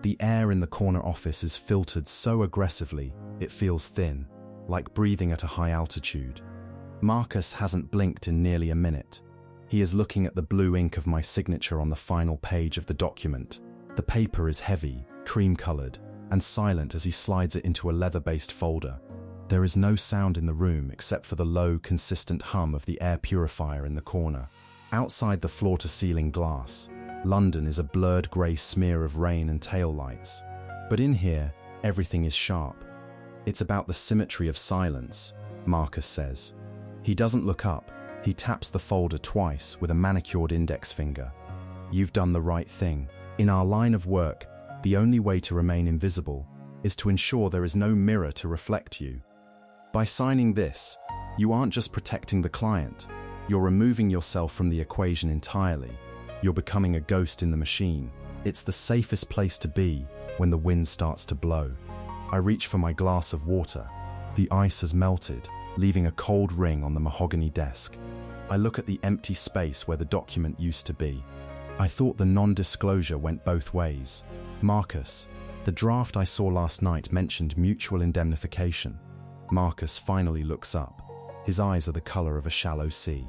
The air in the corner office is filtered so aggressively, it feels thin, like breathing at a high altitude. Marcus hasn't blinked in nearly a minute. He is looking at the blue ink of my signature on the final page of the document. The paper is heavy, cream-colored, and silent as he slides it into a leather-based folder. There is no sound in the room except for the low, consistent hum of the air purifier in the corner. Outside the floor-to-ceiling glass, London is a blurred grey smear of rain and taillights. But in here, everything is sharp. It's about the symmetry of silence, Marcus says. He doesn't look up. He taps the folder twice with a manicured index finger. You've done the right thing. In our line of work, the only way to remain invisible is to ensure there is no mirror to reflect you. By signing this, you aren't just protecting the client. You're removing yourself from the equation entirely. You're becoming a ghost in the machine. It's the safest place to be when the wind starts to blow. I reach for my glass of water. The ice has melted, leaving a cold ring on the mahogany desk. I look at the empty space where the document used to be. I thought the non-disclosure went both ways. Marcus, the draft I saw last night mentioned mutual indemnification. Marcus finally looks up. His eyes are the color of a shallow sea.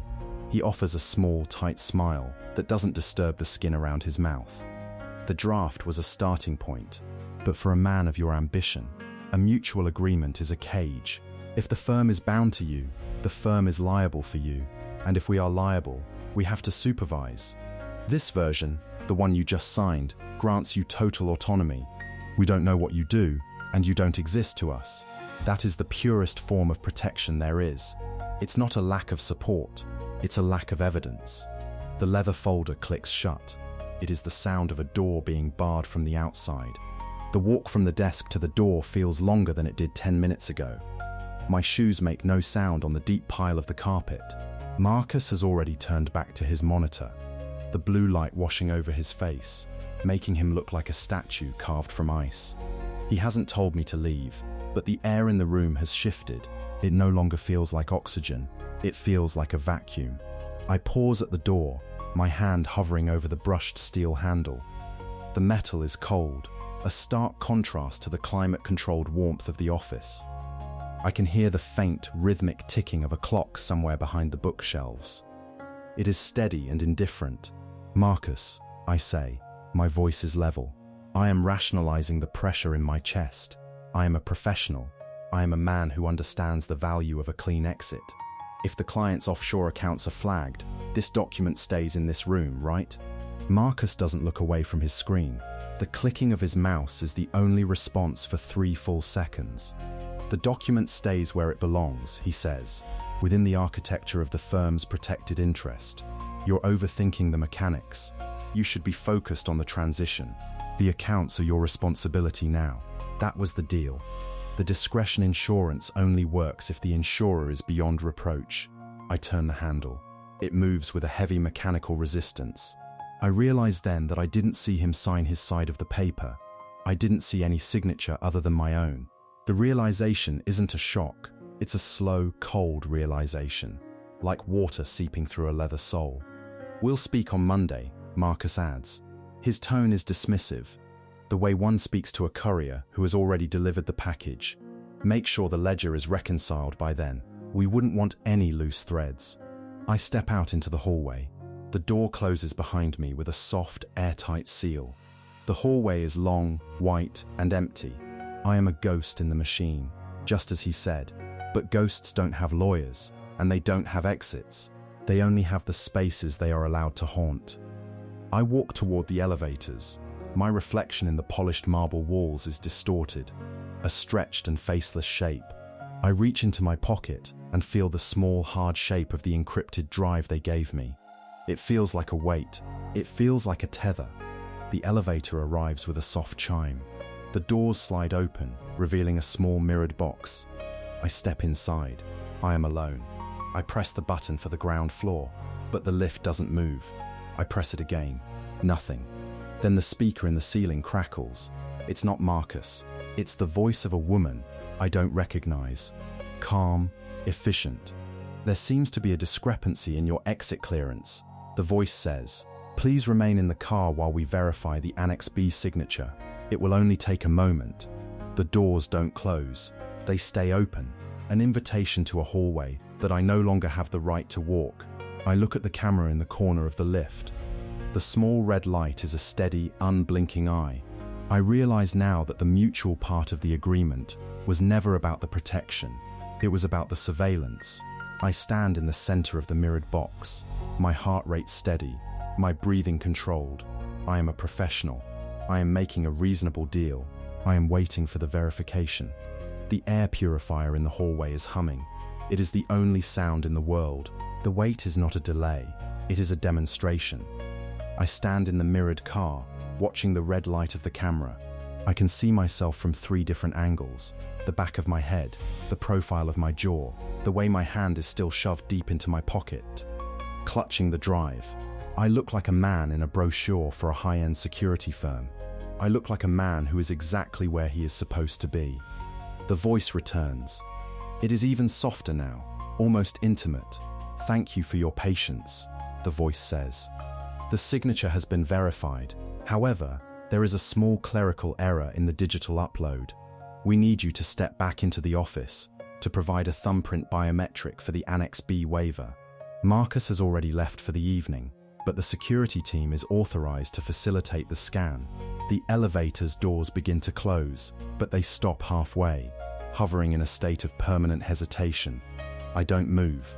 He offers a small, tight smile that doesn't disturb the skin around his mouth. The draft was a starting point, but for a man of your ambition, a mutual agreement is a cage. If the firm is bound to you, the firm is liable for you, and if we are liable, we have to supervise. This version, the one you just signed, grants you total autonomy. We don't know what you do, and you don't exist to us. That is the purest form of protection there is. It's not a lack of support, it's a lack of evidence. The leather folder clicks shut. It is the sound of a door being barred from the outside. The walk from the desk to the door feels longer than it did 10 minutes ago. My shoes make no sound on the deep pile of the carpet. Marcus has already turned back to his monitor, the blue light washing over his face, making him look like a statue carved from ice. He hasn't told me to leave, but the air in the room has shifted. It no longer feels like oxygen. It feels like a vacuum. I pause at the door, my hand hovering over the brushed steel handle. The metal is cold, a stark contrast to the climate-controlled warmth of the office. I can hear the faint, rhythmic ticking of a clock somewhere behind the bookshelves. It is steady and indifferent. Marcus, I say, my voice is level. I am rationalizing the pressure in my chest. I am a professional. I am a man who understands the value of a clean exit. If the client's offshore accounts are flagged, this document stays in this room, right? Marcus doesn't look away from his screen. The clicking of his mouse is the only response for 3 full seconds. The document stays where it belongs, he says, within the architecture of the firm's protected interest. You're overthinking the mechanics. You should be focused on the transition. The accounts are your responsibility now. That was the deal. The discretion insurance only works if the insurer is beyond reproach. I turn the handle. It moves with a heavy mechanical resistance. I realize then that I didn't see him sign his side of the paper. I didn't see any signature other than my own. The realization isn't a shock. It's a slow, cold realization, like water seeping through a leather sole. We'll speak on Monday, Marcus adds. His tone is dismissive, the way one speaks to a courier who has already delivered the package. Make sure the ledger is reconciled by then. We wouldn't want any loose threads. I step out into the hallway. The door closes behind me with a soft, airtight seal. The hallway is long, white, and empty. I am a ghost in the machine, just as he said. But ghosts don't have lawyers, and they don't have exits. They only have the spaces they are allowed to haunt. I walk toward the elevators. My reflection in the polished marble walls is distorted, a stretched and faceless shape. I reach into my pocket and feel the small, hard shape of the encrypted drive they gave me. It feels like a weight. It feels like a tether. The elevator arrives with a soft chime. The doors slide open, revealing a small mirrored box. I step inside. I am alone. I press the button for the ground floor, but the lift doesn't move. I press it again. Nothing. Then the speaker in the ceiling crackles. It's not Marcus. It's the voice of a woman I don't recognize. Calm, efficient. There seems to be a discrepancy in your exit clearance. The voice says, "Please remain in the car while we verify the Annex B signature." It will only take a moment. The doors don't close. They stay open. An invitation to a hallway that I no longer have the right to walk. I look at the camera in the corner of the lift. The small red light is a steady, unblinking eye. I realize now that the mutual part of the agreement was never about the protection. It was about the surveillance. I stand in the center of the mirrored box, my heart rate steady, my breathing controlled. I am a professional. I am making a reasonable deal. I am waiting for the verification. The air purifier in the hallway is humming. It is the only sound in the world. The wait is not a delay. It is a demonstration. I stand in the mirrored car, watching the red light of the camera. I can see myself from 3 different angles: the back of my head, the profile of my jaw, the way my hand is still shoved deep into my pocket. Clutching the drive, I look like a man in a brochure for a high-end security firm. I look like a man who is exactly where he is supposed to be. The voice returns. It is even softer now, almost intimate. "Thank you for your patience," the voice says. The signature has been verified. However, there is a small clerical error in the digital upload. We need you to step back into the office to provide a thumbprint biometric for the Annex B waiver. Marcus has already left for the evening, but the security team is authorized to facilitate the scan. The elevator's doors begin to close, but they stop halfway, hovering in a state of permanent hesitation. I don't move.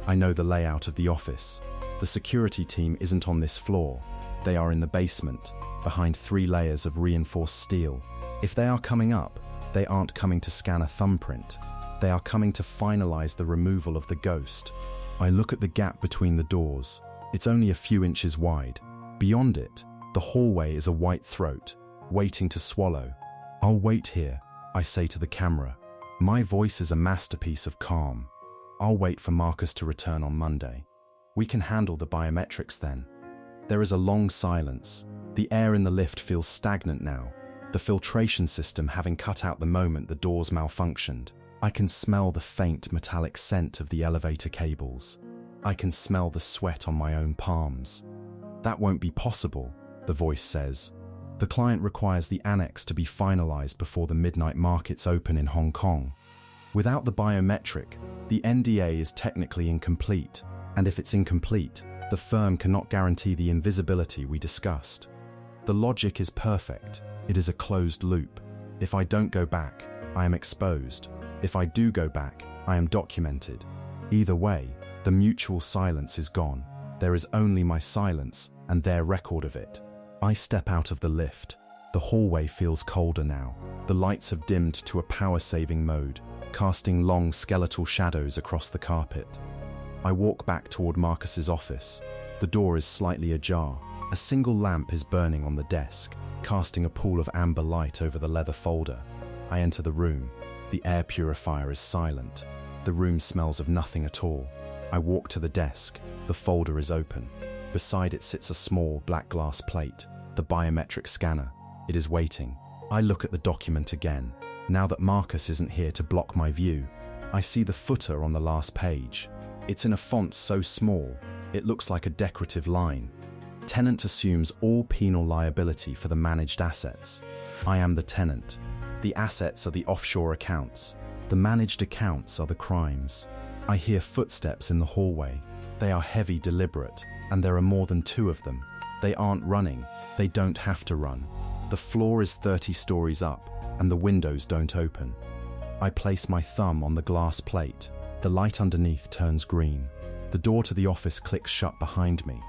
I know the layout of the office. The security team isn't on this floor. They are in the basement, behind 3 layers of reinforced steel. If they are coming up, they aren't coming to scan a thumbprint. They are coming to finalize the removal of the ghost. I look at the gap between the doors. It's only a few inches wide. Beyond it, the hallway is a white throat, waiting to swallow. "I'll wait here," I say to the camera. My voice is a masterpiece of calm. "I'll wait for Marcus to return on Monday. We can handle the biometrics then." There is a long silence. The air in the lift feels stagnant now, the filtration system having cut out the moment the doors malfunctioned. I can smell the faint metallic scent of the elevator cables. I can smell the sweat on my own palms. "That won't be possible," the voice says. "The client requires the annex to be finalized before the midnight markets open in Hong Kong. Without the biometric, the NDA is technically incomplete, and if it's incomplete, the firm cannot guarantee the invisibility we discussed. The logic is perfect. It is a closed loop. If I don't go back, I am exposed. If I do go back, I am documented. Either way, the mutual silence is gone. There is only my silence and their record of it." I step out of the lift. The hallway feels colder now. The lights have dimmed to a power-saving mode, casting long skeletal shadows across the carpet. I walk back toward Marcus's office. The door is slightly ajar. A single lamp is burning on the desk, casting a pool of amber light over the leather folder. I enter the room. The air purifier is silent. The room smells of nothing at all. I walk to the desk. The folder is open. Beside it sits a small black glass plate, the biometric scanner. It is waiting. I look at the document again. Now that Marcus isn't here to block my view, I see the footer on the last page. It's in a font so small, it looks like a decorative line. Tenant assumes all penal liability for the managed assets. I am the tenant. The assets are the offshore accounts. The managed accounts are the crimes. I hear footsteps in the hallway. They are heavy, deliberate, and there are more than 2 of them. They aren't running. They don't have to run. The floor is 30 stories up, and the windows don't open. I place my thumb on the glass plate. The light underneath turns green. The door to the office clicks shut behind me.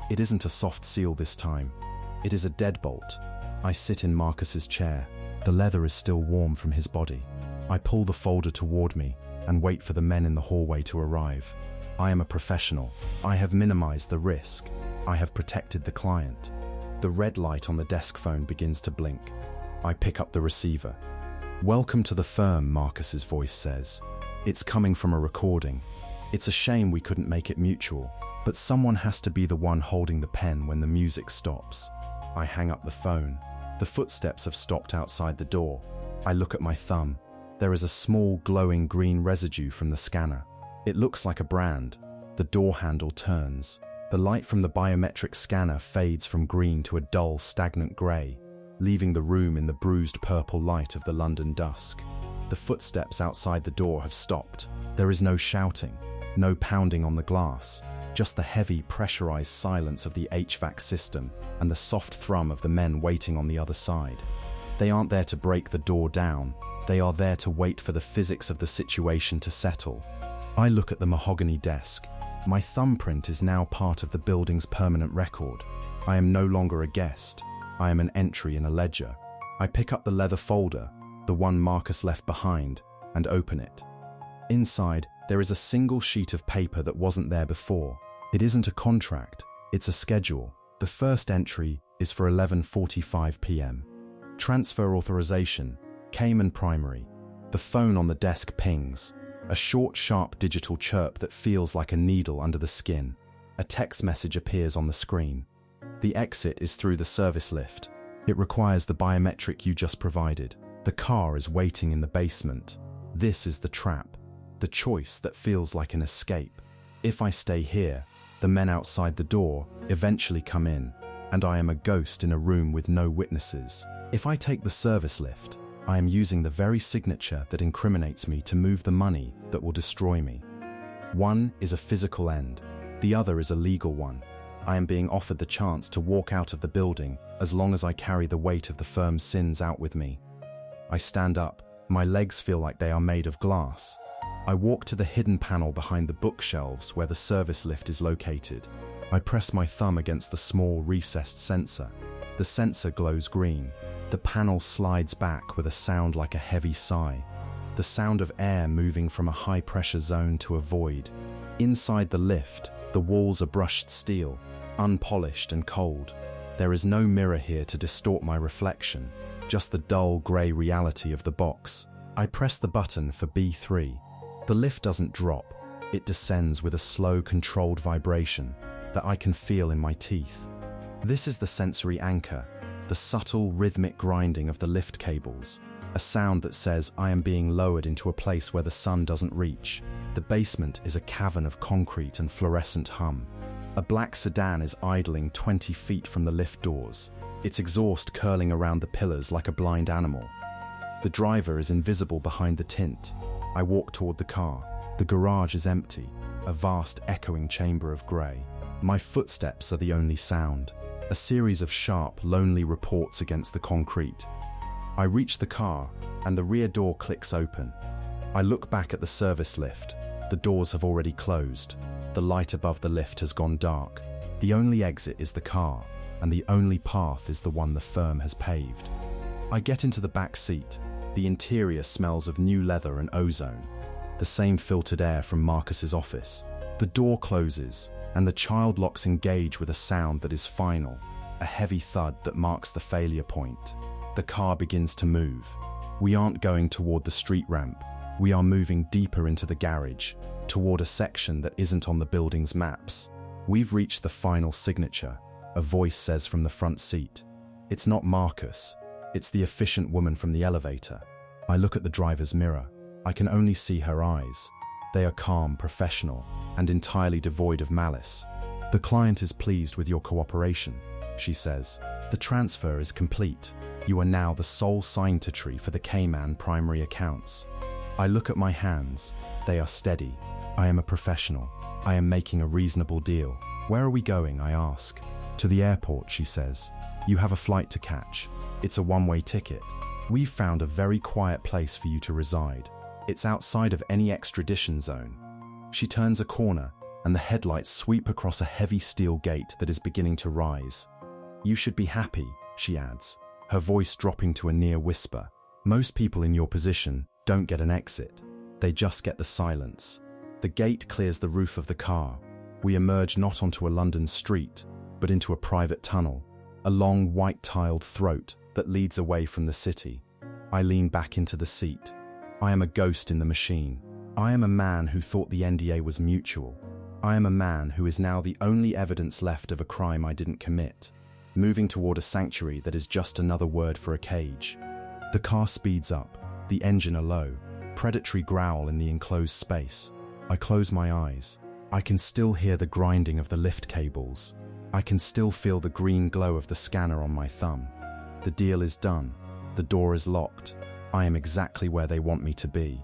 It isn't a soft seal this time. It is a deadbolt. I sit in Marcus's chair. The leather is still warm from his body. I pull the folder toward me and wait for the men in the hallway to arrive. I am a professional. I have minimized the risk. I have protected the client. The red light on the desk phone begins to blink. I pick up the receiver. "Welcome to the firm," Marcus's voice says. It's coming from a recording. It's a shame we couldn't make it mutual, but someone has to be the one holding the pen when the music stops. I hang up the phone. The footsteps have stopped outside the door. I look at my thumb. There is a small glowing green residue from the scanner. It looks like a brand. The door handle turns. The light from the biometric scanner fades from green to a dull, stagnant grey. leaving the room in the bruised purple light of the London dusk. The footsteps outside the door have stopped. There is no shouting, no pounding on the glass, just the heavy, pressurized silence of the HVAC system and the soft thrum of the men waiting on the other side. They aren't there to break the door down. They are there to wait for the physics of the situation to settle. I look at the mahogany desk. My thumbprint is now part of the building's permanent record. I am no longer a guest. I am an entry in a ledger. I pick up the leather folder, the one Marcus left behind, and open it. Inside, there is a single sheet of paper that wasn't there before. It isn't a contract, it's a schedule. The first entry is for 11:45 p.m. Transfer authorization, Cayman Primary. The phone on the desk pings. A short, sharp digital chirp that feels like a needle under the skin. A text message appears on the screen. The exit is through the service lift. It requires the biometric you just provided. The car is waiting in the basement. This is the trap. The choice that feels like an escape. If I stay here, the men outside the door eventually come in, and I am a ghost in a room with no witnesses. If I take the service lift, I am using the very signature that incriminates me to move the money that will destroy me. One is a physical end. The other is a legal one. I am being offered the chance to walk out of the building as long as I carry the weight of the firm's sins out with me. I stand up. My legs feel like they are made of glass. I walk to the hidden panel behind the bookshelves where the service lift is located. I press my thumb against the small recessed sensor. The sensor glows green. The panel slides back with a sound like a heavy sigh. The sound of air moving from a high-pressure zone to a void. Inside the lift, the walls are brushed steel, unpolished and cold. There is no mirror here to distort my reflection, just the dull grey reality of the box. I press the button for B3. The lift doesn't drop. It descends with a slow, controlled vibration that I can feel in my teeth. This is the sensory anchor, the subtle, rhythmic grinding of the lift cables, a sound that says I am being lowered into a place where the sun doesn't reach. The basement is a cavern of concrete and fluorescent hum. A black sedan is idling 20 feet from the lift doors, its exhaust curling around the pillars like a blind animal. The driver is invisible behind the tint. I walk toward the car. The garage is empty, a vast echoing chamber of grey. My footsteps are the only sound, a series of sharp, lonely reports against the concrete. I reach the car, and the rear door clicks open. I look back at the service lift. The doors have already closed. The light above the lift has gone dark. The only exit is the car, and the only path is the one the firm has paved. I get into the back seat. The interior smells of new leather and ozone, the same filtered air from Marcus's office. The door closes, and the child locks engage with a sound that is final, a heavy thud that marks the failure point. The car begins to move. We aren't going toward the street ramp. We are moving deeper into the garage, toward a section that isn't on the building's maps. We've reached the final signature, a voice says from the front seat. It's not Marcus. It's the efficient woman from the elevator. I look at the driver's mirror. I can only see her eyes. They are calm, professional, and entirely devoid of malice. The client is pleased with your cooperation, she says. The transfer is complete. You are now the sole signatory for the Cayman primary accounts. I look at my hands. They are steady. I am a professional. I am making a reasonable deal. Where are we going, I ask. To the airport, she says. You have a flight to catch. It's a one-way ticket. We've found a very quiet place for you to reside. It's outside of any extradition zone. She turns a corner, and the headlights sweep across a heavy steel gate that is beginning to rise. You should be happy, she adds, her voice dropping to a near whisper. Most people in your position don't get an exit. They just get the silence. The gate clears the roof of the car. We emerge not onto a London street, but into a private tunnel, a long white-tiled throat that leads away from the city. I lean back into the seat. I am a ghost in the machine. I am a man who thought the NDA was mutual. I am a man who is now the only evidence left of a crime I didn't commit, moving toward a sanctuary that is just another word for a cage. The car speeds up, the engine a low, predatory growl in the enclosed space. I close my eyes. I can still hear the grinding of the lift cables. I can still feel the green glow of the scanner on my thumb. The deal is done. The door is locked. I am exactly where they want me to be.